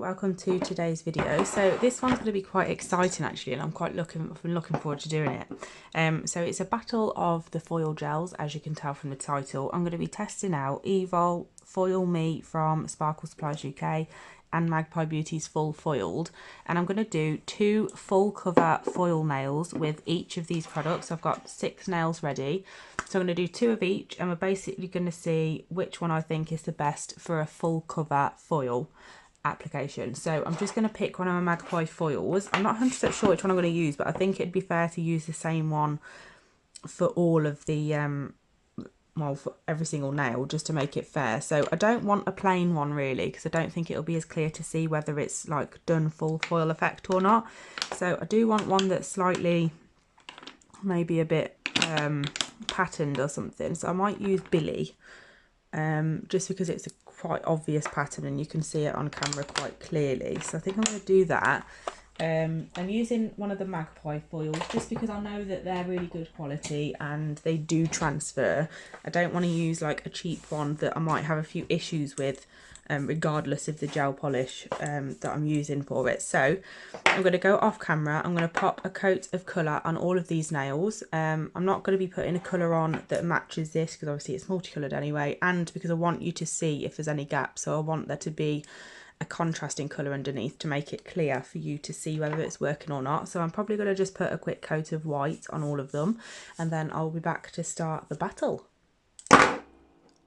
welcome to today's video. So this one's going to be quite exciting actually, and I've been looking forward to doing it. So it's a battle of the foil gels, as you can tell from the title. I'm going to be testing out Evol Foil Me from Sparkle Supplies UK and Magpie Beauty's Full Foiled, and I'm going to do 2 full cover foil nails with each of these products. I've got 6 nails ready, so I'm going to do 2 of each, and we're basically going to see which one I think is the best for a full cover foil application. So I'm just going to pick one of my Magpie foils. I'm not 100% sure which one I'm going to use, but I think it'd be fair to use the same one for all of the well, for every single nail, just to make it fair. So I don't want a plain one really, because I don't think it'll be as clear to see whether it's like done full foil effect or not. So I do want one that's slightly, maybe a bit patterned or something. So I might use Billy, just because it's a quite obvious pattern and you can see it on camera quite clearly. So I think I'm going to do that. I'm using one of the Magpie foils just because I know that they're really good quality and they do transfer. I don't want to use like a cheap one that I might have a few issues with, regardless of the gel polish that I'm using for it. So I'm going to go off camera. I'm going to pop a coat of colour on all of these nails. I'm not going to be putting a colour on that matches this because obviously it's multicoloured anyway, and because I want you to see if there's any gaps. So I want there to be a contrasting colour underneath to make it clear for you to see whether it's working or not. So I'm probably going to just put a quick coat of white on all of them, and then I'll be back to start the battle.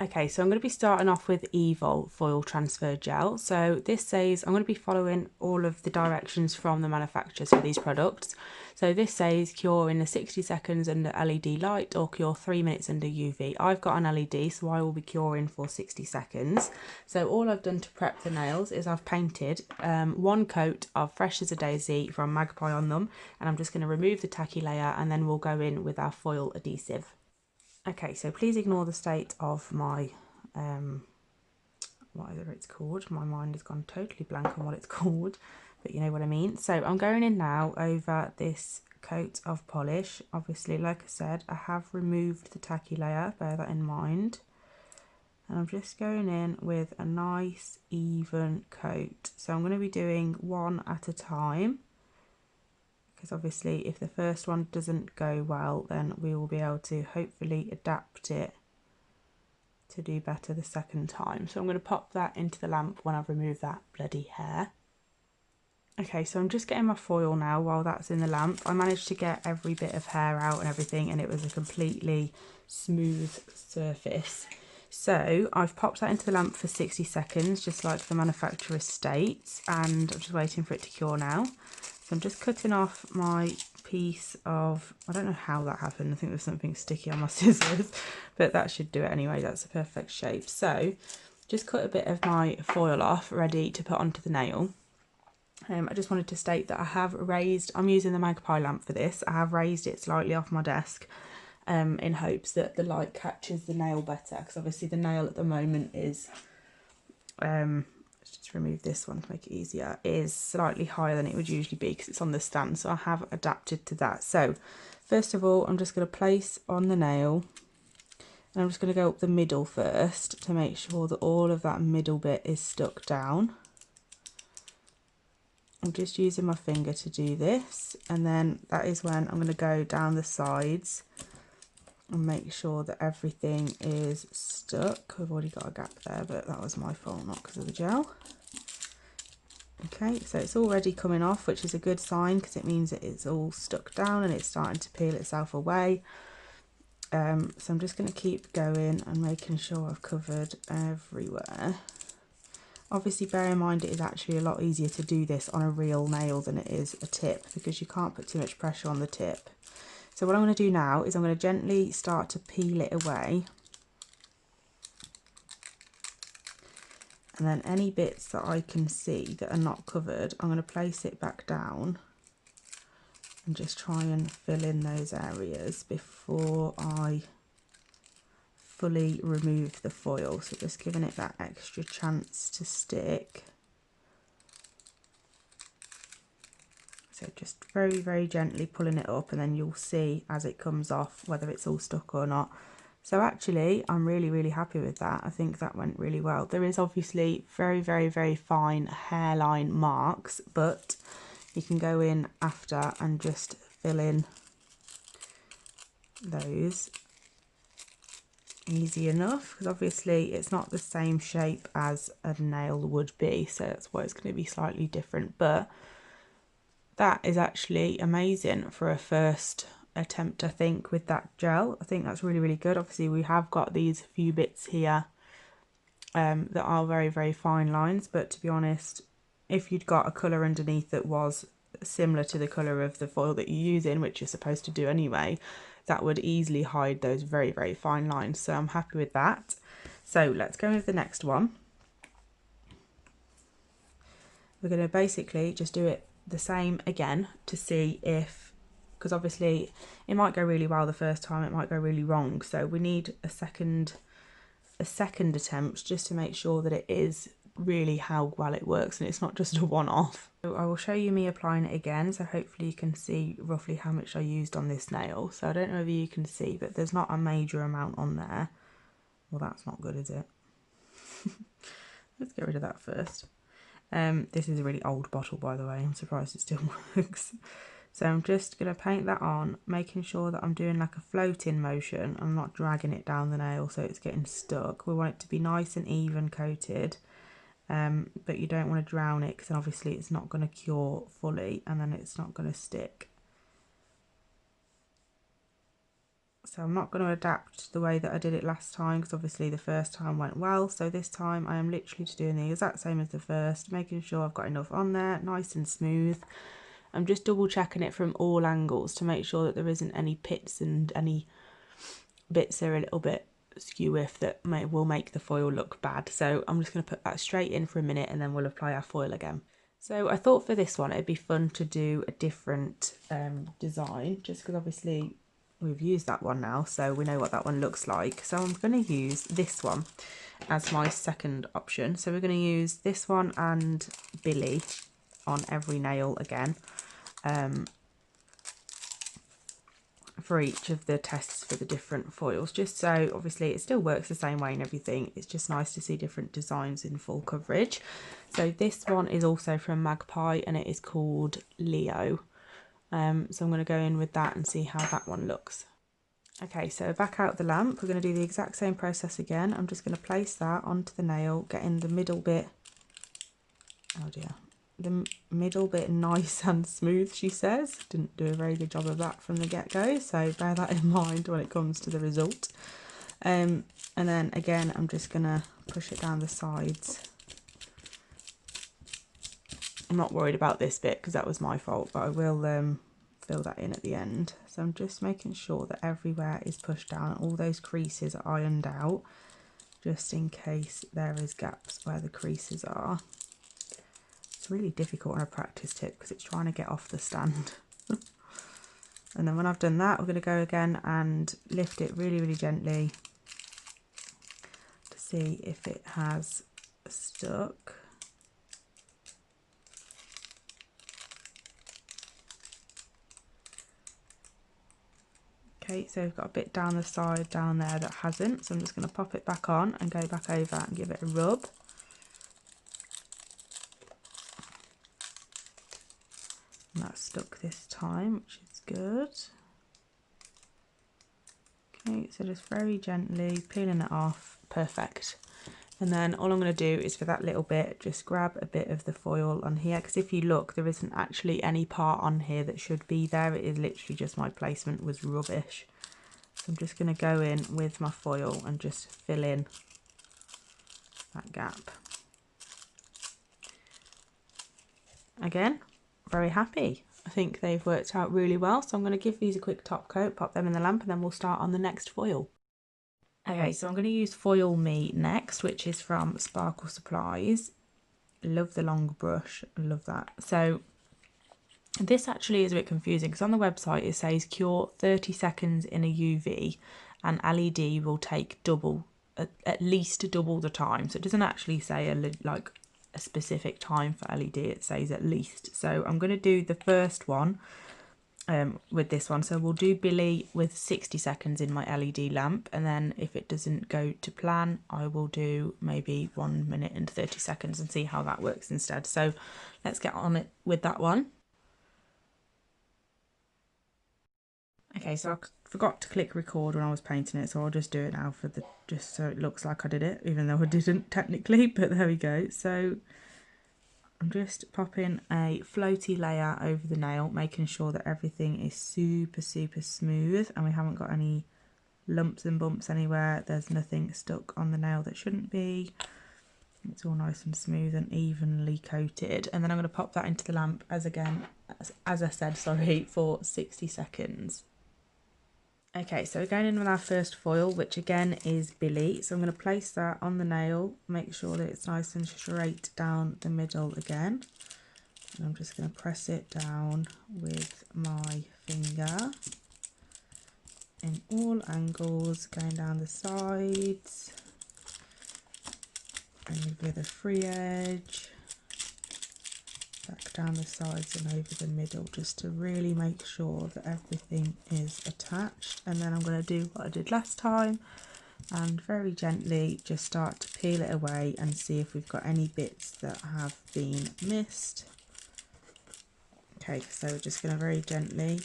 Okay, so I'm going to be starting off with Evol Foil Transfer Gel. So this says, I'm going to be following all of the directions from the manufacturers for these products. So this says cure in the 60 seconds under LED light or cure 3 minutes under UV. I've got an LED, so I will be curing for 60 seconds. So all I've done to prep the nails is I've painted 1 coat of Fresh as a Daisy from Magpie on them, and I'm just going to remove the tacky layer and then we'll go in with our foil adhesive. Okay, so please ignore the state of my, whatever it's called. My mind has gone totally blank on what it's called, but you know what I mean. So I'm going in now over this coat of polish. Obviously, like I said, I have removed the tacky layer, bear that in mind. And I'm just going in with a nice even coat. So I'm going to be doing 1 at a time, because obviously if the first one doesn't go well, then we will be able to hopefully adapt it to do better the second time. So I'm going to pop that into the lamp when I've removed that bloody hair. Okay, so I'm just getting my foil now while that's in the lamp. I managed to get every bit of hair out and everything, and it was a completely smooth surface. So I've popped that into the lamp for 60 seconds, just like the manufacturer states, and I'm just waiting for it to cure now. So I'm just cutting off my piece of, I don't know how that happened, I think there's something sticky on my scissors, but that should do it anyway. That's a perfect shape. So just cut a bit of my foil off, ready to put onto the nail. I just wanted to state that I have raised, I'm using the Magpie lamp for this, I have raised it slightly off my desk in hopes that the light catches the nail better, because obviously the nail at the moment is, let's just remove this one to make it easier, is slightly higher than it would usually be because it's on the stand, so I have adapted to that. So first of all, I'm just going to place on the nail, and I'm just going to go up the middle first to make sure that all of that middle bit is stuck down. I'm just using my finger to do this, and then that is when I'm going to go down the sides and make sure that everything is stuck. I've already got a gap there, but that was my fault, not because of the gel. Okay, so it's already coming off, which is a good sign because it means that it's all stuck down and it's starting to peel itself away. So I'm just going to keep going and making sure I've covered everywhere. Obviously, bear in mind it is actually a lot easier to do this on a real nail than it is a tip, because you can't put too much pressure on the tip. So what I'm going to do now is I'm going to gently start to peel it away. And then any bits that I can see that are not covered, I'm going to place it back down and just try and fill in those areas before I fully remove the foil. So just giving it that extra chance to stick. So just very, very gently pulling it up, and then you'll see as it comes off whether it's all stuck or not. So actually, I'm really happy with that. I think that went really well. There is obviously very fine hairline marks, but you can go in after and just fill in those easy enough, because obviously it's not the same shape as a nail would be, so that's why it's going to be slightly different. But that is actually amazing for a first attempt, I think, with that gel. I think that's really good. Obviously we have got these few bits here that are very fine lines, but to be honest, if you'd got a colour underneath that was similar to the colour of the foil that you're using, which you're supposed to do anyway, that would easily hide those very fine lines. So I'm happy with that. So let's go with the next one. We're going to basically just do it the same again to see if, because obviously it might go really well the first time, it might go really wrong, so we need a second attempt just to make sure that it is really how well it works and it's not just a one-off. So I will show you me applying it again, so hopefully you can see roughly how much I used on this nail. So I don't know if you can see, but there's not a major amount on there. Well, that's not good, is it? Let's get rid of that first. This is a really old bottle, by the way. I'm surprised it still works. So I'm just going to paint that on, making sure that I'm doing like a floating motion. I'm not dragging it down the nail so it's getting stuck. We want it to be nice and even coated, but you don't want to drown it, because then obviously it's not going to cure fully and then it's not going to stick. So I'm not going to adapt the way that I did it last time, because obviously the first time went well. So this time I am literally just doing the exact same as the first, making sure I've got enough on there, nice and smooth. I'm just double checking it from all angles to make sure that there isn't any pits and any bits that are a little bit skew-iff that will make the foil look bad. So I'm just going to put that straight in for a minute and then we'll apply our foil again. So I thought for this one it'd be fun to do a different design, just because obviously we've used that one now, so we know what that one looks like. So I'm going to use this one as my second option. So we're going to use this one and Billy on every nail again, for each of the tests for the different foils, just so obviously it still works the same way and everything. It's just nice to see different designs in full coverage. So this one is also from Magpie and it is called Leo. So I'm going to go in with that and see how that one looks. Okay, so back out the lamp, we're going to do the exact same process again. I'm just going to place that onto the nail, get in the middle bit, oh dear, the middle bit nice and smooth, she says. Didn't do a very good job of that from the get-go, so bear that in mind when it comes to the result. And then again, I'm just going to push it down the sides. I'm not worried about this bit because that was my fault, but I will fill that in at the end. So I'm just making sure that everywhere is pushed down, all those creases are ironed out, just in case there is gaps where the creases are. It's really difficult on a practice tip because it's trying to get off the stand. And then when I've done that, we're going to go again and lift it really gently to see if it has stuck. Okay, so we've got a bit down the side down there that hasn't, so I'm just going to pop it back on and go back over and give it a rub. And that's stuck this time, which is good. Okay, so just very gently peeling it off. Perfect. And then all I'm going to do is for that little bit, just grab a bit of the foil on here, because if you look, there isn't actually any part on here that should be there. It is literally just my placement was rubbish. So I'm just going to go in with my foil and just fill in that gap. Again, very happy. I think they've worked out really well, so I'm going to give these a quick top coat, pop them in the lamp, and then we'll start on the next foil. Okay, so I'm going to use Foil Me next, which is from Sparkle Supplies. Love the long brush, love that. So this actually is a bit confusing because on the website it says cure 30 seconds in a UV and LED will take double, at least double the time. So it doesn't actually say like a specific time for LED, it says at least. So I'm going to do the first one with this one. So we'll do Billy with 60 seconds in my LED lamp, and then if it doesn't go to plan, I will do maybe 1 minute and 30 seconds and see how that works instead. So let's get on it with that one. Okay, so I forgot to click record when I was painting it, so I'll just do it now for the, just so it looks like I did it, even though I didn't technically, but there we go. So I'm just popping a floaty layer over the nail, making sure that everything is super, super smooth and we haven't got any lumps and bumps anywhere. There's nothing stuck on the nail that shouldn't be. It's all nice and smooth and evenly coated. And then I'm going to pop that into the lamp as I said, sorry, for 60 seconds. Okay, so we're going in with our first foil, which again is Billy. So I'm going to place that on the nail, make sure that it's nice and straight down the middle again. And I'm just going to press it down with my finger in all angles, going down the sides, and with a free edge, back down the sides and over the middle, just to really make sure that everything is attached. And then I'm going to do what I did last time and very gently just start to peel it away and see if we've got any bits that have been missed. Okay, so we're just going to very gently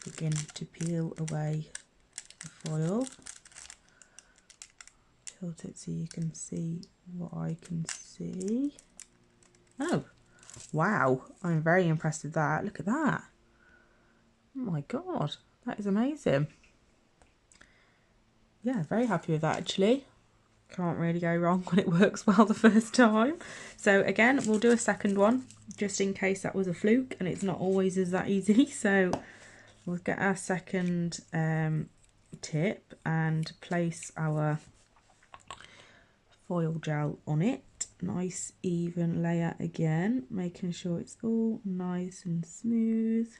begin to peel away the foil. Tilt it so you can see what I can see. Oh, wow, I'm very impressed with that. Look at that. Oh my god, that is amazing. Yeah, very happy with that actually. Can't really go wrong when it works well the first time. So again, we'll do a second one just in case that was a fluke, and it's not always that easy. So we'll get our second tip and place our foil gel on it. Nice even layer again, making sure it's all nice and smooth.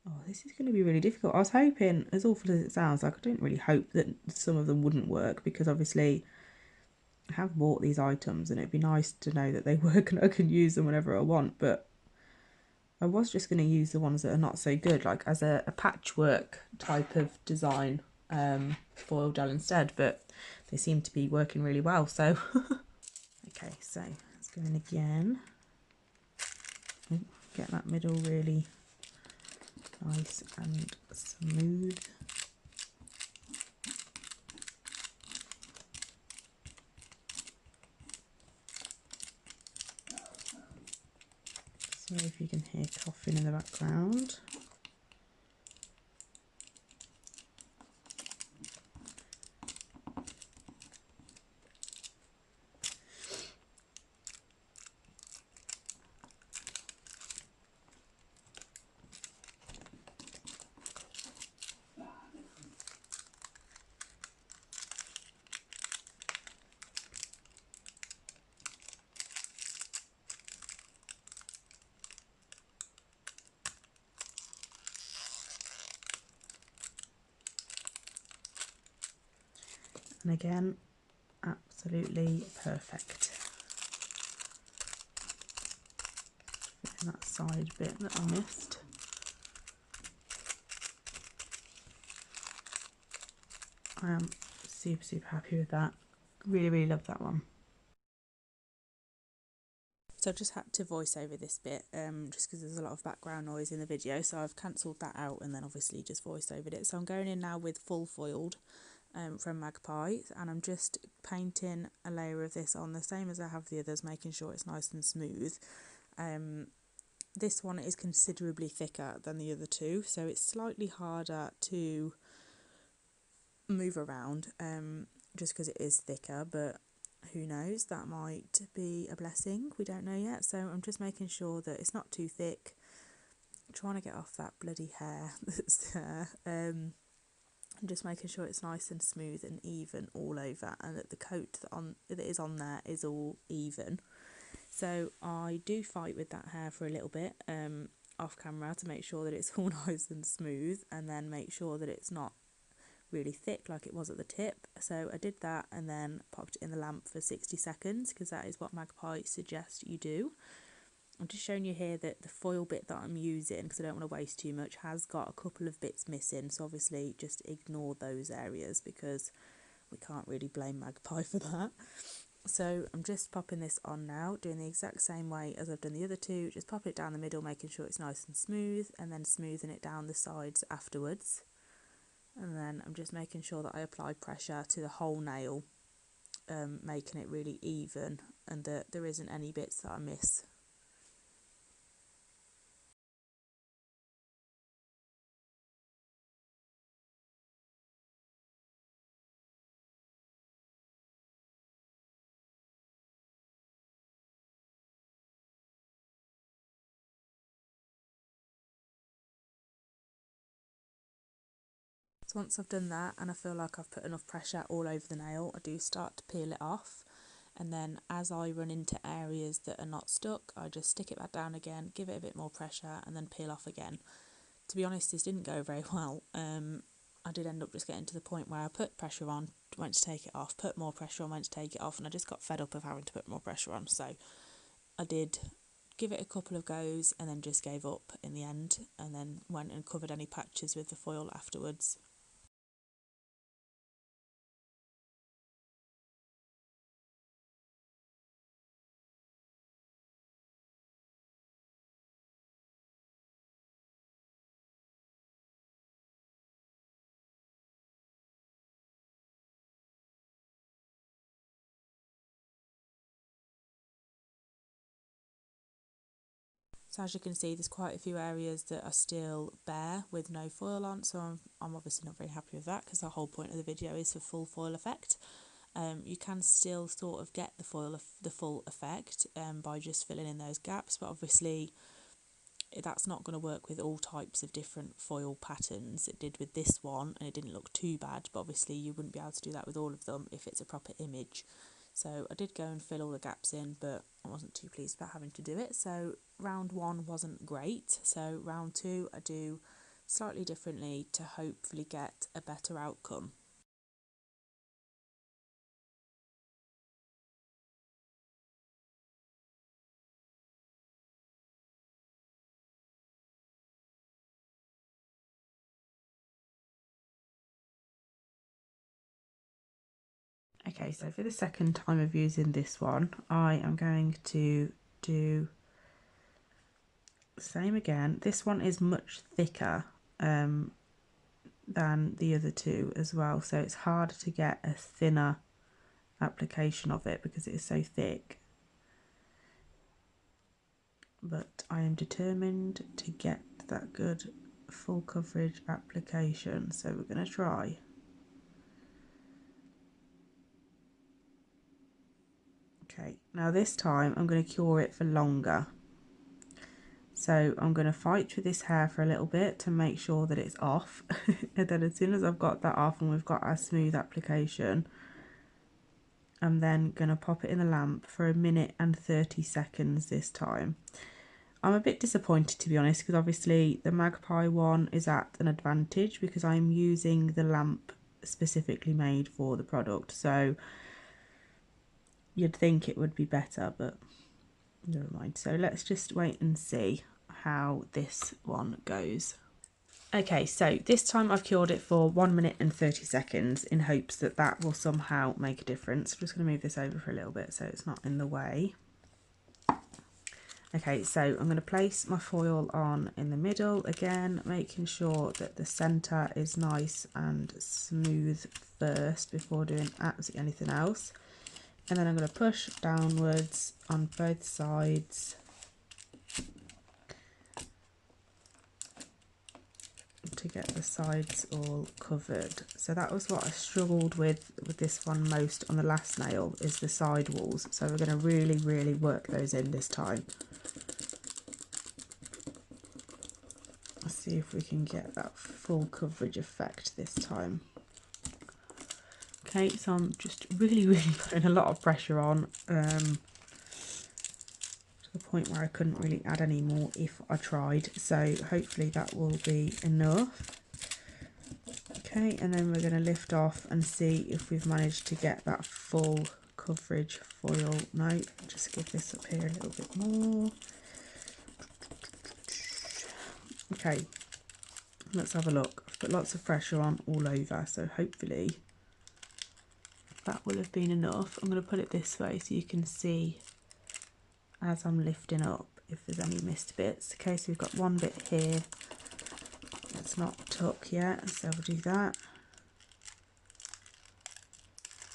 Oh, this is going to be really difficult. I was hoping, as awful as it sounds, like I don't really hope that some of them wouldn't work, because obviously I have bought these items and it'd be nice to know that they work and I can use them whenever I want, but I was just going to use the ones that are not so good, like as a patchwork type of design foil gel instead, but they seem to be working really well. So okay, so let's go in again. Get that middle really nice and smooth. Sorry if you can hear coughing in the background. And again, absolutely perfect. In that side bit that I missed. I am super, super happy with that. Really, really love that one. So I've just had to voice over this bit just because there's a lot of background noise in the video, so I've cancelled that out and then obviously just voiced over it. So I'm going in now with full foiled from Magpie, and I'm just painting a layer of this on the same as I have the others, making sure it's nice and smooth. This one is considerably thicker than the other two, so it's slightly harder to move around just because it is thicker, but who knows, that might be a blessing, we don't know yet. So I'm just making sure that it's not too thick, I'm trying to get off that bloody hair that's there. I'm just making sure it's nice and smooth and even all over, and that the coat that is on there is all even. So I do fight with that hair for a little bit off camera to make sure that it's all nice and smooth, and then make sure that it's not really thick like it was at the tip. So I did that and then popped it in the lamp for 60 seconds because that is what Magpie suggests you do. I'm just showing you here that the foil bit that I'm using, because I don't want to waste too much, has got a couple of bits missing, so obviously just ignore those areas because we can't really blame Magpie for that. So I'm just popping this on now, doing the exact same way as I've done the other two, just popping it down the middle, making sure it's nice and smooth, and then smoothing it down the sides afterwards. And then I'm just making sure that I apply pressure to the whole nail, making it really even and that there isn't any bits that I miss. So once I've done that and I feel like I've put enough pressure all over the nail, I do start to peel it off. And then as I run into areas that are not stuck, I just stick it back down again, give it a bit more pressure and then peel off again. To be honest, this didn't go very well. I did end up just getting to the point where I put pressure on, went to take it off, put more pressure on, went to take it off, and I just got fed up of having to put more pressure on. So I did give it a couple of goes and then just gave up in the end, and then went and covered any patches with the foil afterwards. So as you can see, there's quite a few areas that are still bare with no foil on, so I'm obviously not very happy with that because the whole point of the video is for full foil effect. You can still sort of get the full effect by just filling in those gaps, but obviously that's not going to work with all types of different foil patterns. It did with this one and it didn't look too bad, but obviously you wouldn't be able to do that with all of them if it's a proper image. So I did go and fill all the gaps in, but I wasn't too pleased about having to do it. So round one wasn't great. So round two I do slightly differently to hopefully get a better outcome. Okay, so for the second time of using this one, I am going to do the same again. This one is much thicker than the other two as well, so it's harder to get a thinner application of it because it is so thick. But I am determined to get that good full coverage application, so we're going to try. Okay, now this time I'm going to cure it for longer. So I'm going to fight with this hair for a little bit to make sure that it's off. And then as soon as I've got that off and we've got our smooth application, I'm then going to pop it in the lamp for 1 minute and 30 seconds this time. I'm a bit disappointed, to be honest, because obviously the Magpie one is at an advantage because I'm using the lamp specifically made for the product. So you'd think it would be better, but never mind. So let's just wait and see how this one goes. Okay, so this time I've cured it for 1 minute and 30 seconds in hopes that that will somehow make a difference. I'm just going to move this over for a little bit so it's not in the way. Okay, so I'm going to place my foil on in the middle again, making sure that the centre is nice and smooth first before doing absolutely anything else. And then I'm going to push downwards on both sides to get the sides all covered. So that was what I struggled with this one most on the last nail, is the side walls. So we're going to really work those in this time. Let's see if we can get that full coverage effect this time. Okay, so I'm just really putting a lot of pressure on to the point where I couldn't really add any more if I tried. So hopefully that will be enough. Okay, and then we're going to lift off and see if we've managed to get that full coverage foil. No, just give this up here a little bit more. Okay, let's have a look. I've put lots of pressure on all over, so hopefully that will have been enough. I'm going to put it this way so you can see as I'm lifting up if there's any missed bits. Okay, so we've got one bit here that's not tuck yet, so we'll do that.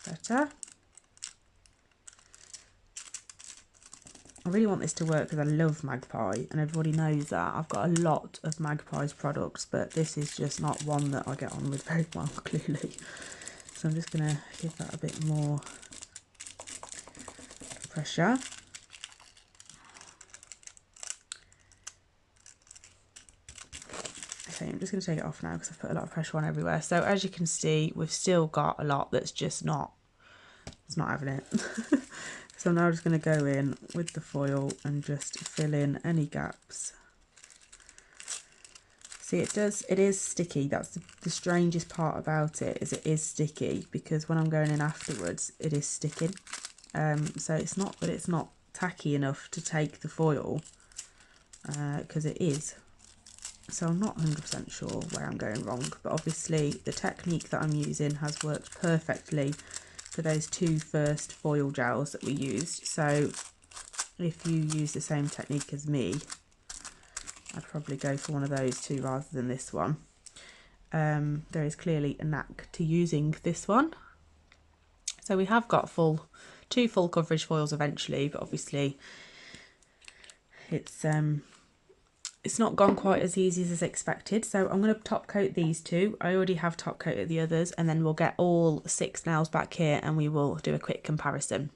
Better. I really want this to work because I love Magpie and everybody knows that. I've got a lot of Magpie's products, but this is just not one that I get on with very well, clearly. So I'm just going to give that a bit more pressure. Okay, I'm just going to take it off now because I've put a lot of pressure on everywhere. So as you can see, we've still got a lot that's just not, it's not having it. So I'm now just going to go in with the foil and just fill in any gaps. See, it is sticky. That's the strangest part about it, is it is sticky, because when I'm going in afterwards, it is sticking. So it's not that it's not tacky enough to take the foil, because it is. So I'm not 100% sure where I'm going wrong, but obviously the technique that I'm using has worked perfectly for those two first foil gels that we used. So if you use the same technique as me, I'd probably go for one of those two rather than this one. There is clearly a knack to using this one. So we have got two full coverage foils eventually, but obviously it's not gone quite as easy as expected. So I'm going to top coat these two. I already have top coated the others, and then we'll get all 6 nails back here and we will do a quick comparison.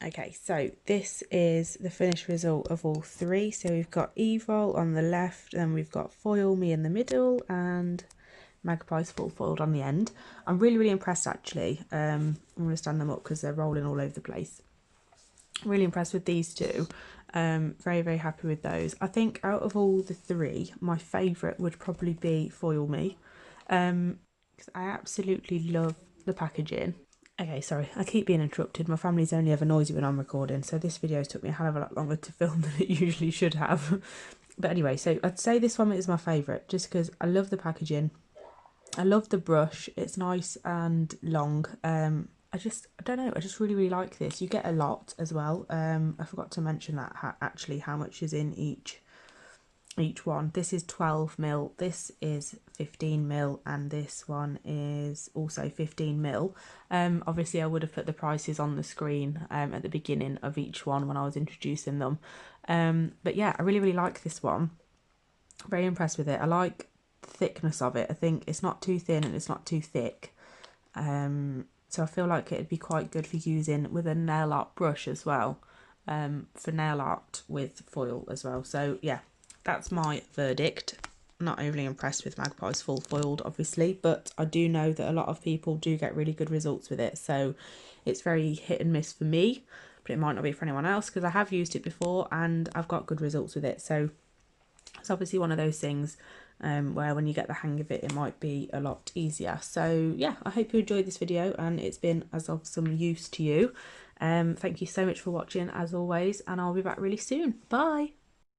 Okay, so this is the finished result of all 3. So we've got Evol on the left, then we've got Foil Me in the middle, and Magpie's full foiled on the end. I'm really, really impressed actually. I'm going to stand them up because they're rolling all over the place. Really impressed with these two. Very, very happy with those. I think out of all the 3, my favourite would probably be Foil Me, because I absolutely love the packaging. Okay, sorry, I keep being interrupted. My family's only ever noisy when I'm recording, so this video took me a hell of a lot longer to film than it usually should have. But anyway, so I'd say this one is my favourite, just because I love the packaging. I love the brush. It's nice and long. I don't know, I just really, really like this. You get a lot as well. I forgot to mention that actually how much is in each one. This is 12mm, this is 15mm, and this one is also 15mm. Obviously I would have put the prices on the screen at the beginning of each one when I was introducing them. But yeah, I really, really like this one. Very impressed with it. I like the thickness of it. I think it's not too thin and it's not too thick. So I feel like it'd be quite good for using with a nail art brush as well, for nail art with foil as well. So yeah, that's my verdict. I'm not overly impressed with Magpie's full foiled, obviously, but I do know that a lot of people do get really good results with it. So it's very hit and miss for me, but it might not be for anyone else because I have used it before and I've got good results with it. So it's obviously one of those things where when you get the hang of it, it might be a lot easier. So yeah, I hope you enjoyed this video and it's been as of some use to you. Thank you so much for watching as always, and I'll be back really soon. Bye.